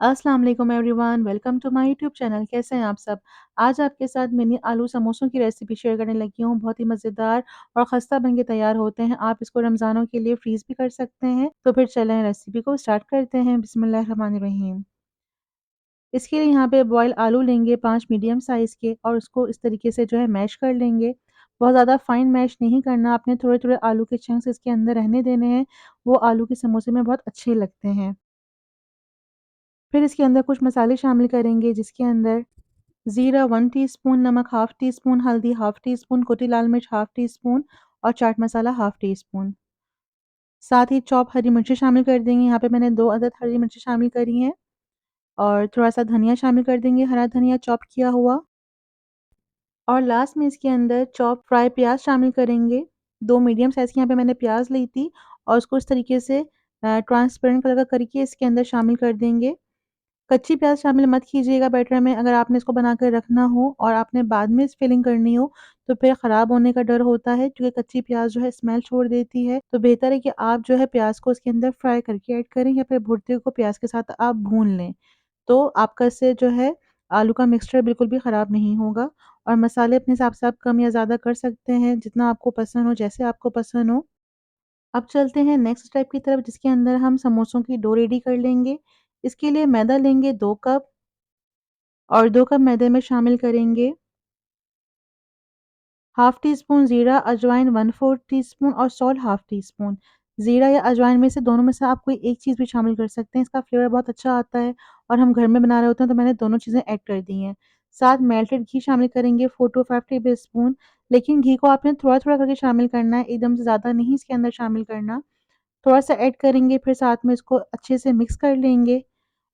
अस्सलाम वालेकुम everyone, welcome to my YouTube channel. कैसे हैं आप सब? आज आपके साथ मिनी आलू समोसों की रेसिपी शेयर करने लगी हूँ। बहुत ही मज़ेदार और खस्ता बन के तैयार होते हैं। आप इसको रमज़ानों के लिए फ्रीज़ भी कर सकते हैं। तो फिर चलें रेसिपी को स्टार्ट करते हैं। बिस्मिल्लाहिर्रहमानिर्रहीम। इसके लिए यहाँ पे बॉयल आलू लेंगे 5 मीडियम साइज़ के और उसको इस तरीके से जो है मैश कर लेंगे। बहुत ज़्यादा फाइन मैश नहीं करना, आपने थोड़े-थोड़े आलू के चंक्स इसके अंदर रहने देने हैं। वो आलू के समोसे में बहुत अच्छे लगते हैं। फिर इसके अंदर कुछ मसाले शामिल करेंगे जिसके अंदर ज़ीरा 1 टीस्पून, नमक हाफ़ टी स्पून, हल्दी हाफ़ टी स्पून, कुटी लाल मिर्च हाफ़ टी स्पून और chaat masala half tea spoon. साथ ही चॉप हरी मिर्ची शामिल कर देंगे, यहाँ पे मैंने 2 अदद हरी मिर्ची शामिल करी हैं और थोड़ा-सा धनिया शामिल कर देंगे, हरा धनिया चॉप किया हुआ। और लास्ट में इसके अंदर चॉप फ्राई प्याज़ शामिल करेंगे। 2 मीडियम साइज़ की यहाँ पे मैंने प्याज़ ली थी और उसको इस तरीके से ट्रांसपेरेंट कलर का करके इसके अंदर शामिल कर देंगे। कच्ची प्याज़ शामिल मत कीजिएगा बैटर में, अगर आपने इसको बनाकर रखना हो और आपने बाद में इस फिलिंग करनी हो, तो फिर ख़राब होने का डर होता है क्योंकि कच्ची प्याज़ जो है स्मेल छोड़ देती है। तो बेहतर है कि आप जो है प्याज़ को उसके अंदर फ्राई करके ऐड करें या फिर भुर्ते को प्याज़ के साथ आप भून लें। तो आपका इससे जो है आलू का मिक्सचर बिल्कुल भी ख़राब नहीं होगा और मसाले अपने हिसाब से आप कम या ज़्यादा कर सकते हैं, जितना आपको पसंद हो, जैसे आपको पसंद हो। अब चलते हैं नेक्स्ट स्टेप की तरफ जिसके अंदर हम समोसों की डो रेडी कर लेंगे। इसके लिए मैदा लेंगे 2 कप और 2 कप मैदे में शामिल करेंगे हाफ टी स्पून ज़ीरा, अजवाइन 1/4 टीस्पून और सॉल्ट हाफ टी स्पून। ज़ीरा या अजवाइन में से दोनों में से आप कोई एक चीज़ भी शामिल कर सकते हैं, इसका फ्लेवर बहुत अच्छा आता है और हम घर में बना रहे होते हैं तो मैंने दोनों चीज़ें ऐड कर दी हैं। साथ मेल्टेड घी शामिल करेंगे 4 टू 5 टेबल स्पून, लेकिन घी को आपने थोड़ा-थोड़ा करके शामिल करना है, एकदम से ज़्यादा नहीं इसके अंदर शामिल करना। थोड़ा-सा ऐड करेंगे फिर साथ में इसको अच्छे से मिक्स कर लेंगे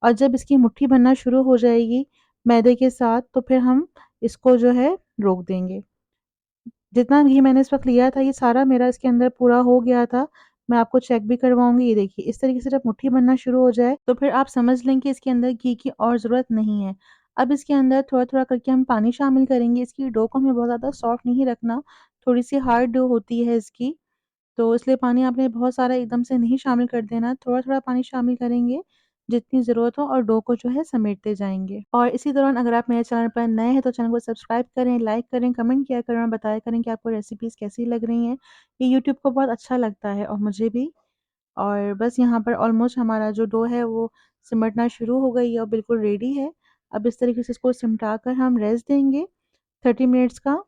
और जब इसकी मुट्ठी बनना शुरू हो जाएगी मैदे के साथ, तो फिर हम इसको जो है रोक देंगे। जितना घी मैंने इस वक़्त लिया था, ये सारा मेरा इसके अंदर पूरा हो गया था। मैं आपको चेक भी करवाऊँगी, ये देखिए। इस तरीके से जब मुट्ठी बनना शुरू हो जाए, तो फिर आप समझ लें कि इसके अंदर घी की और ज़रूरत नहीं है। अब इसके अंदर थोड़ा-थोड़ा करके हम पानी शामिल करेंगे। इसकी डो को हमें बहुत ज़्यादा सॉफ्ट नहीं रखना, थोड़ी-सी हार्ड डो होती है इसकी। तो इसलिए पानी आपने बहुत सारा एकदम से नहीं शामिल कर देना, थोड़ा-थोड़ा पानी शामिल करेंगे, जितनी ज़रूरत हो और डो को जो है समेटते जाएँगे। और इसी दौरान अगर आप मेरे चैनल पर नए हैं तो चैनल को सब्सक्राइब करें, लाइक करें, कमेंट किया करें और बताया करें कि आपको रेसिपीज़ कैसी लग रही हैं। ये यूट्यूब को बहुत अच्छा लगता है और मुझे भी। और बस यहाँ पर ऑलमोस्ट हमारा जो डो है वो सिमटना शुरू हो गई है और बिल्कुल रेडी है। अब इस तरीके से इसको सिमटा कर हम रेस्ट देंगे 30 मिनट्स का।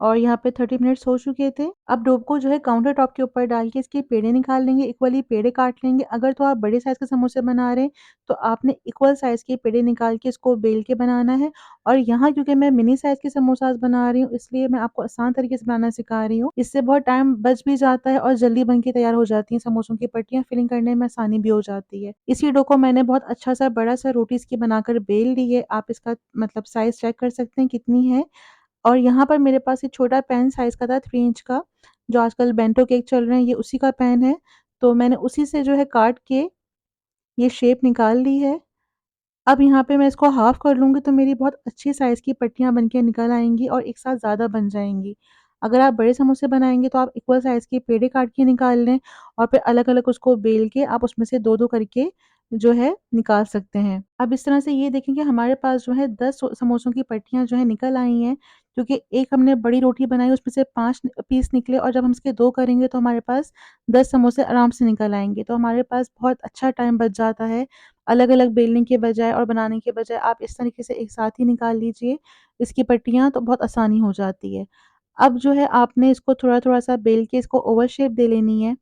और यहाँ पे 30 मिनट्स हो चुके थे। अब डो को जो है काउंटर टॉप के ऊपर डाल के इसके पेड़े निकाल लेंगे, इक्वली पेड़े काट लेंगे। अगर तो आप बड़े साइज़ के समोसे बना रहे हैं, तो आपने इक्वल साइज़ के पेड़े निकाल के इसको बेल के बनाना है। और यहाँ क्योंकि मैं मिनी साइज़ के समोसाज़ बना रही हूँ, इसलिए मैं आपको आसान तरीके से बनाना सिखा रही हूँ। इससे बहुत टाइम बच भी जाता है और जल्दी बन के तैयार हो जाती हैं समोसों की पट्टियाँ, फिलिंग करने में आसानी भी हो जाती है। इसी डो को मैंने बहुत अच्छा-सा बड़ा-सा रोटीज़ की बनाकर बेल ली है। आप इसका मतलब साइज़ चेक कर सकते हैं कितनी है। और यहाँ पर मेरे पास एक छोटा पैन साइज़ का था 3 इंच का, जो आजकल बेंटो केक चल रहे हैं, ये उसी का पैन है। तो मैंने उसी से जो है काट के ये शेप निकाल ली है। अब यहाँ पे मैं इसको हाफ़ कर लूँगी तो मेरी बहुत अच्छी साइज़ की पट्टियाँ बन के निकल आएँगी और एक साथ ज़्यादा बन जाएँगी। अगर आप बड़े समोसे बनाएँगे तो आप इक्वल साइज़ के पेड़े काट के निकाल लें और फिर अलग-अलग उसको बेल के आप उसमें से 2-2 करके जो है निकाल सकते हैं। अब इस तरह से ये देखें कि हमारे पास जो है 10 समोसों की पट्टियाँ जो है निकल आई हैं, क्योंकि एक हमने बड़ी रोटी बनाई उसमें से 5 पीस निकले और जब हम इसके 2 करेंगे तो हमारे पास 10 समोसे आराम से निकल आएँगे। तो हमारे पास बहुत अच्छा टाइम बच जाता है। अलग-अलग बेलने के बजाय और बनाने के बजाय आप इस तरीके से एक साथ ही निकाल लीजिए इसकी पट्टियाँ, तो बहुत आसानी हो जाती है। अब जो है आपने इसको थोड़ा-थोड़ा सा बेल के इसको ओवल शेप दे लेनी है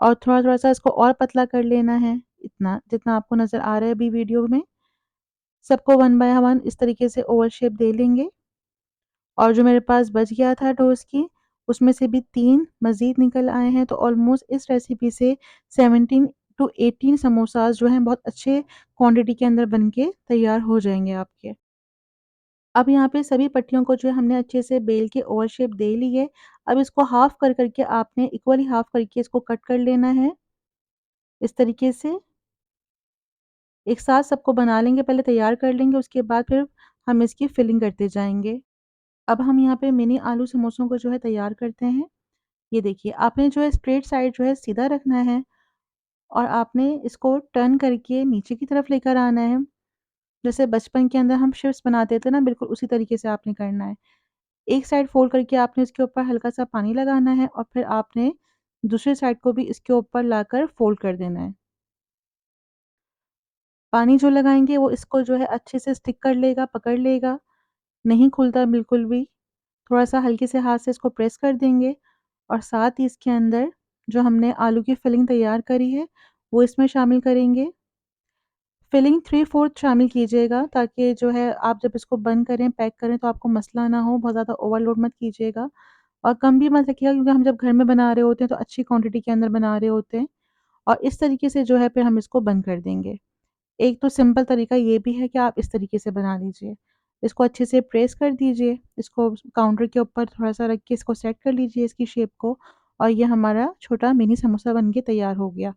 और थोड़ा-थोड़ा सा इसको और पतला कर लेना है, इतना जितना आपको नज़र आ रहा है अभी वीडियो में। सबको 1 बाय 1 इस तरीके से ओवल शेप दे लेंगे और जो मेरे पास बच गया था टोस्ट की, उसमें से भी 3 मज़ीद निकल आए हैं, तो ऑलमोस्ट इस रेसिपी से 17 टू 18 समोसाज़ जो हैं बहुत अच्छे क्वांटिटी के अंदर बन के तैयार हो जाएँगे आपके। अब यहाँ पे सभी पट्टियों को जो है हमने अच्छे से बेल के ओवल शेप दे ली है। अब इसको हाफ़ कर के आपने इक्वली हाफ़ करके इसको कट कर लेना है, इस तरीके से। एक साथ सबको बना लेंगे, पहले तैयार कर लेंगे, उसके बाद फिर हम इसकी फिलिंग करते जाएँगे। अब हम यहाँ पे मिनी आलू समोसों को जो है तैयार करते हैं। ये देखिए आपने जो है स्ट्रेट साइड जो है सीधा रखना है और आपने इसको टर्न करके नीचे की तरफ लेकर आना है। जैसे बचपन के अंदर हम चिप्स बनाते थे ना, बिल्कुल उसी तरीके से आपने करना है। एक साइड फ़ोल्ड करके आपने इसके ऊपर हल्का-सा पानी लगाना है और फिर आपने दूसरी साइड को भी इसके ऊपर लाकर फ़ोल्ड कर देना है। पानी जो लगाएँगे वो इसको जो है अच्छे से स्टिक कर लेगा, पकड़ लेगा, नहीं खुलता बिल्कुल भी। थोड़ा-सा हल्के से हाथ से इसको प्रेस कर देंगे और साथ ही इसके अंदर जो हमने आलू की फिलिंग तैयार करी है, वो इसमें शामिल करेंगे। फिलिंग 3/4 शामिल कीजिएगा ताकि जो है आप जब इसको बंद करें, पैक करें तो आपको मसला ना हो, बहुत ज़्यादा ओवरलोड मत कीजिएगा और कम भी मत रखिएगा क्योंकि हम जब घर में बना रहे होते हैं तो अच्छी क्वांटिटी के अंदर बना रहे होते हैं और इस तरीके से जो है फिर हम इसको बंद कर देंगे। एक तो सिंपल तरीका ये भी है कि आप इस तरीके से बना लीजिए। इसको अच्छे से प्रेस कर दीजिए, इसको काउंटर के ऊपर थोड़ा-सा रख के इसको सेट कर लीजिए इसकी शेप को और ये हमारा छोटा मिनी समोसा बन के तैयार हो गया।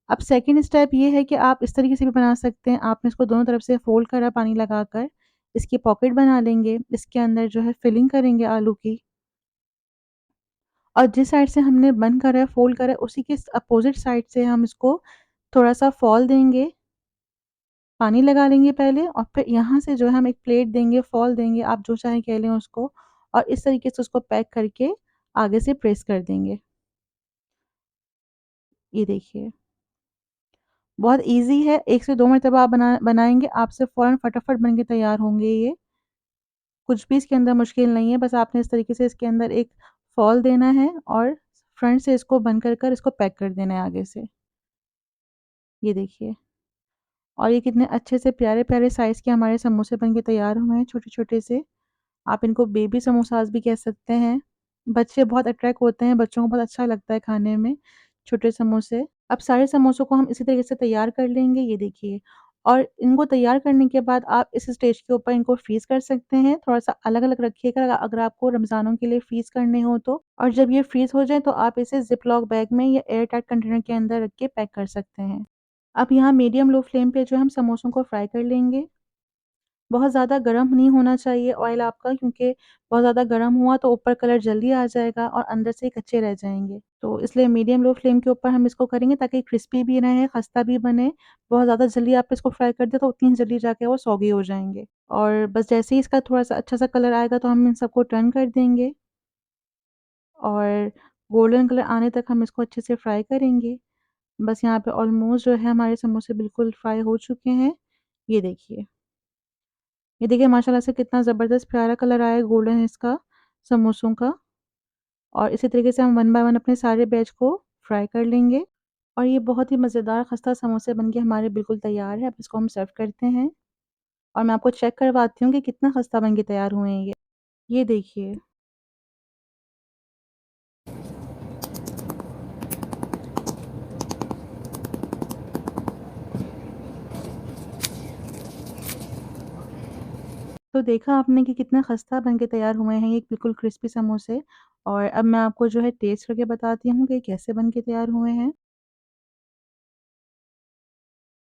अब सेकंड स्टेप ये है कि आप इस तरीके से भी बना सकते हैं। आपने इसको दोनों तरफ से फ़ोल्ड करा पानी लगाकर, इसकी पॉकेट बना लेंगे, इसके अंदर जो है फिलिंग करेंगे आलू की और जिस साइड से हमने बंद करा है, फ़ोल्ड करा है, उसी के अपोज़िट साइड से हम इसको थोड़ा-सा फॉल देंगे, पानी लगा लेंगे पहले और फिर यहाँ से जो है हम एक प्लेट देंगे, फॉल देंगे, आप जो चाहें कह लें उसको और इस तरीके से उसको पैक करके आगे से प्रेस कर देंगे। ये देखिए। बहुत ईज़ी है, 1 से 2 मरतबा आप बनाएँगे, आपसे फ़ौरन फटाफट बन के तैयार होंगे ये। कुछ भी इसके अंदर मुश्किल नहीं है, बस आपने इस तरीके से इसके अंदर एक फ़ॉल देना है और फ्रंट से इसको बंद कर कर इसको पैक कर देना है आगे से। ये देखिए और ये कितने अच्छे से प्यारे-प्यारे साइज़ के हमारे समोसे बन के तैयार हुए हैं, छोटे-छोटे से। आप इनको बेबी समोसास भी कह सकते हैं। बच्चे बहुत अट्रैक्ट होते हैं, बच्चों को बहुत अच्छा लगता है खाने में, छोटे समोसे। अब सारे समोसों को हम इसी तरीके से तैयार कर लेंगे, ये देखिए। और इनको तैयार करने के बाद आप इस स्टेज के ऊपर इनको फ्रीज़ कर सकते हैं, थोड़ा-सा अलग-अलग रखिएगा अगर आपको रमज़ानों के लिए फ्रीज़ करने हो तो। और जब ये फ्रीज़ हो जाए तो आप इसे ज़िप-लॉक बैग में या एयर टाइट कंटेनर के अंदर रख के पैक कर सकते हैं। अब यहाँ मीडियम लो फ्लेम पे जो है हम समोसों को फ्राई कर लेंगे। बहुत ज़्यादा गरम नहीं होना चाहिए ऑयल आपका क्योंकि बहुत ज़्यादा गरम हुआ तो ऊपर कलर जल्दी आ जाएगा और अंदर से कच्चे रह जाएँगे। तो इसलिए मीडियम लो फ्लेम के ऊपर हम इसको करेंगे ताकि क्रिस्पी भी रहे, खस्ता भी बने। बहुत ज़्यादा जल्दी आप इसको फ्राई कर दें तो उतनी जल्दी जाके वो सौगी हो जाएँगे। और बस जैसे ही इसका थोड़ा-सा अच्छा-सा कलर आएगा तो हम इन सबको टर्न कर देंगे और गोल्डन कलर आने तक हम इसको अच्छे से फ्राई करेंगे। बस यहाँ पे ऑलमोस्ट जो है हमारे समोसे बिल्कुल फ्राई हो चुके हैं। ये देखिए। ये देखिए माशाल्लाह से कितना ज़बरदस्त प्यारा कलर आया है गोल्डन इसका समोसों का और इसी तरीके से हम वन बाय वन अपने सारे बैच को फ्राई कर लेंगे और ये बहुत ही मज़ेदार खस्ता समोसे बनके हमारे बिल्कुल तैयार है। अब इसको हम सर्व करते हैं और मैं आपको चेक करवाती हूँ कि कितना खस्ता बन के तैयार हुए हैं ये। ये देखिए। तो देखा आपने कि कितना खस्ता बन के तैयार हुए हैं ये बिल्कुल क्रिस्पी समोसे और अब मैं आपको जो है टेस्ट करके बताती हूँ कि कैसे बन के तैयार हुए हैं।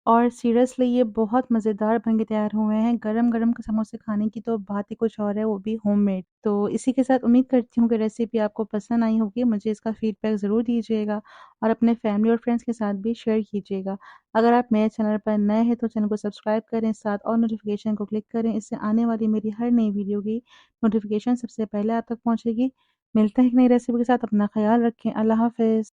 और सीरियसली ये बहुत मज़ेदार बन के तैयार हुए हैं। गरम-गरम समोसे खाने की तो बात ही कुछ और है, वो भी होममेड। तो इसी के साथ उम्मीद करती हूँ कि रेसिपी आपको पसंद आई होगी। मुझे इसका फीडबैक ज़रूर दीजिएगा और अपने फैमिली और फ्रेंड्स के साथ भी शेयर कीजिएगा। अगर आप मेरे चैनल पर नए हैं तो चैनल को सब्सक्राइब करें, साथ और नोटिफ़िकेशन को क्लिक करें। इससे आने वाली मेरी हर नई वीडियो की नोटिफ़िकेशन सबसे पहले आप तक पहुँचेगी। मिलते हैं एक नई रेसिपी के साथ, अपना ख़्याल रखें। अल्लाह हाफ़िज़।